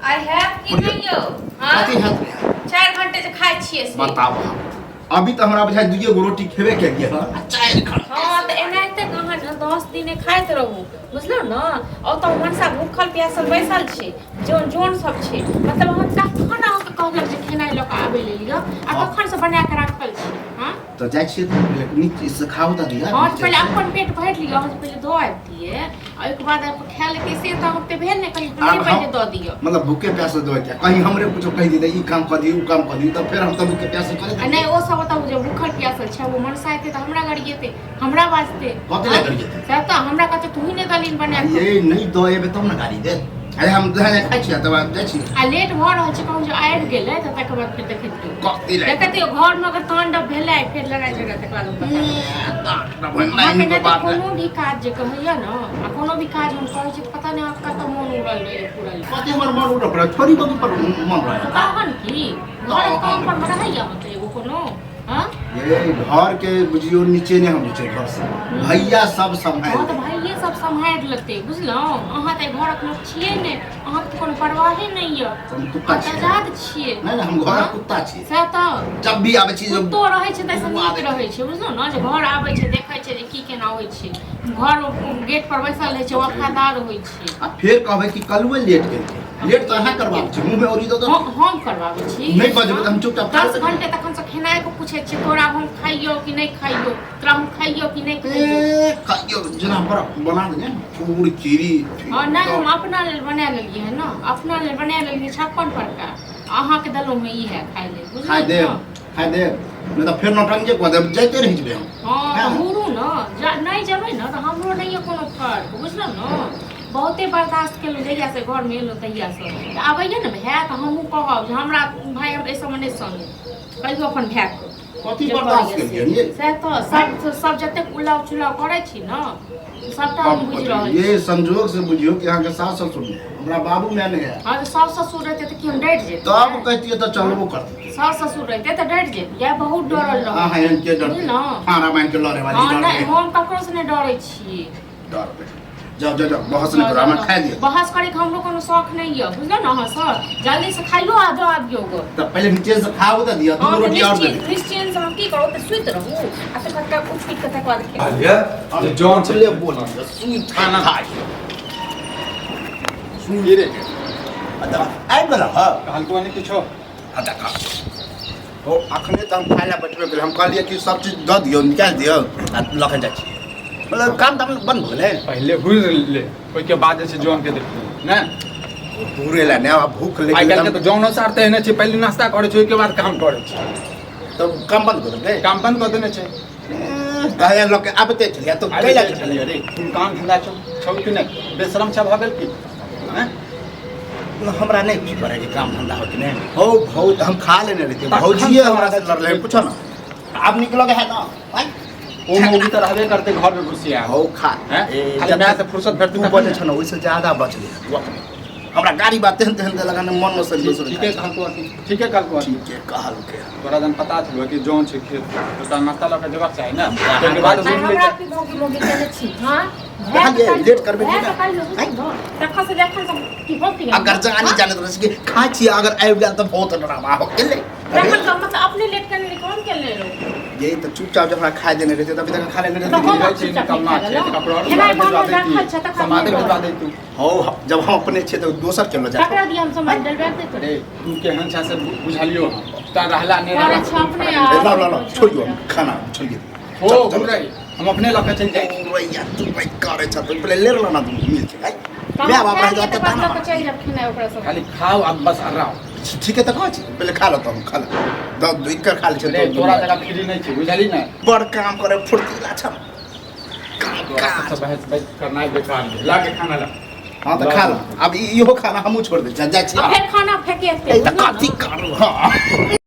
I have कि नहीं यो हां कथी है 4 घंटे से खाइ छियै से बताओ अभी तो हमरा बुझाइ दुइये गो रोटी खेबे के लिए हां 4 घंटा हां त एनाहिते कहां 10 दिन खाइत रहू बुझलो न और तो मनसा भूखल प्यासल बैसल छै जोन सब छै मतलब हम कखन अहाँके कहलक जे खेनाइ लऽ कऽ आबै लेल लिअ आ कखन से बना के राखल छै हां तो जाइ छियै तो नीक चीज से खाओ त दिया हां पहले अपन पेट भरि लिअ हम पहले दऽ आबितिए और एक बाद आप खा लेके से तो हम पे भेल ने कहीं पहले दऽ दियौ मतलब भूखे प्यासे दो क्या कहीं हमरे कुछ कह दी ई काम कर दी उ काम कर दी तो फिर हम तो भूखे प्यासे करे नहीं ओ सब बताऊ जे भूखल प्यासल छै वो मनसा एते त हमरा गरिएते हमरा वास्ते कते गरिएते से त हमरा कहते तू ही ने दलीन बना ये नहीं दो एबे तब ना गाड़ी दे अरे हम दहने खाइ छियै तब जाइ छी आ लेट भ रहल छै कहूँ जे आबि गेलै त तकर बाद फिर देखैत कथी रे देखैत घर में अगर तांडव भेलै फिर लड़ाई झगड़ा तकर बाद बता कोनो भी काज जे कहैया न आ कोनो भी काज हम कहै छी पता नहीं आपका तो मन उड़ल रहे पूरा कते हमर मन उड़ पर छोरी बगी पर मन रहे कहन की घर काम पर रहैया मतलब एगो कोनो हां ये घर के बुझियो नीचे ने हम नीचे घर से भैया सब संभाल हां त भाई ये सब संभाल लेते बुझलौ अहाँ त घरक लोग छियै ने अहाँ के कोनो परवाह नहीं य हम कुत्ता छियै आजाद छियै नहीं हम घरक कुत्ता छियै से त जब भी आबै छी तो रहै छै त नीक रहै छै बुझलौ न जे घर आबै छै देखै छै जे की केना होइ छै घर गेट पर बैसल रहै छै वफादार होइ छै आ फिर कहबै कि कलुए लेट गेल लेट त अहाँ करबाक छै मुंह में ओरी दो हम करबाबै छी नहीं बजबै त हम चुपचाप 10 घंटे तखन से खेनाइ को पूछे छी तोरा हम खाइयो कि नहीं खाइयो तोरा हम खाइयो कि नहीं खाइयो खाइयो जना पर बना दे पूरी चीरी हां नहीं हम अपना लेल बना लेलिए है ना अपना लेल बना लेलिए 56 प्रकार अहाँ के दलो में ई है खाइ ले बुझलिए खाइ दे नहीं तो फिर नौटंकी को दे जाते रह जबे हम हां मुरू न नहीं जबै न त हमरो नहीं कोनो फर्क बुझलौ न बहुते बर्दाश्त केलु जहिया से घर में एलो तहिया से आबैया न भै त हमहू कहब जे हमरा भाई हम ऐसा मने संगे कहियो अपन भै को कथी बर्दाश्त केलिए से तो सब जते उलाव चुलाव करे छी न सबटा हम बुझ रहल ये संजोग से बुझियो कि अहाँ के सास ससुर हमरा बाबू में नहीं है हां तो सास ससुर रहते त कि हम डर जेते तब कहतिए त चलबो करते सास ससुर रहते त डर जेते या बहुत डरल रह हां इनके डर खाना मान के लड़े वाली डर नहीं हम ककरो से नहीं डरै छी डर जाओ जाओ बहस नहीं करो हम खा दियो बहस करे के हमरो कोनो शौक नहीं है बुझलो न हां सर जल्दी से खाइयो आ जाओ आबियो गो त पहले नीचे से खाओ त दिया दो रोटी और दे क्रिश्चियन से हम की करो त सुत रहू आ त कटा कुछ पीट के तक बाद के आलिया ये जॉन से ले बोल सुई खाना खाई सुन ये रे अदा आई बला हां हल्को ने कुछ अदा खा ओ अखने त हम खाइला बैठबे गेल हम कहलिए कि सब चीज द दियो निकाल दियो आ लखन जाइ छी मतलब काम दाम बंद भले पहले घुर ले कोई के बाद से जॉन के देख ना पूरे ला ने भूख लगे आई काल के तो जॉन सारते है ने छै पहले नाश्ता करे छै के बाद काम करे छै तो काम बंद कर दे काम बंद कर देने छै कहया लोग के आबते चलिया तो कैला चलिया रे काम धंधा छौ कि नहीं बेशरम छ भ गेल की हैं हमरा नहीं कुछ करे के काम धंधा हो कि नहीं हो बहुत हम खा लेने रहते भौजी हमरा से लड़ ले पूछो ना आप निकलोगे है ना ओ मौगी त रहबे करते घर में घुसिया हो खा हैं खाली मैं से फुर्सत भेटती तू बोले छ ना ओइसे ज्यादा बच ले हमरा गाड़ी बात तेहन तेहन लगाने मन में से ठीक है कहल को ठीक है कहल को ठीक है कहल के तोरा जन पता छलो कि जॉन छै खेत तो नाश्ता लगा जवाब चाहि ना के बाद घुस ले हमरा की भोगी मोगी चले छी हां लेट करबे कि देखा से देखा की होती है अगर जानी जाने तो कि खा छी अगर आबि गेल त बहुत ड्रामा हो गेले मतलब अपने लेट करने ले कौन के ले लो यही तो चुपचाप जब खा देने रहते तभी तक खा लेने तो हम रहते छै निकलना छै कपड़ा हेनाइ बनल रखल छै तक समाधि भेजवा दे तू हो जब हम अपने छे तो दोसर के लो जा ककरा दिया हम समाधि डलवा दे तो अरे तू केहन छ से बुझलियो ता रहला ने अरे रहला अपने ला छोड़ियो खाना छोड़िए हो घुरे हम अपने लके चल जाए रैया तू भाई करे छ तो पहले ले लो ना तू मिल के मैं बाप रह जाता था ना चल जब खेना ओकरा सब खाली खाओ अब बस आराम ठीक है तो कह छी पहले खा लो तो खा लो दो दुई कर खा ले अरे तोरा जगह फ्री नहीं छै बुझली ना बड़ काम करे फुर्तीला छ काम सब बहस करना बेकार है ला के खाना ला हां तो खा लो अब इहो खाना हमहू छोड़ दे जा छी फिर खाना फेंके कथी करू हां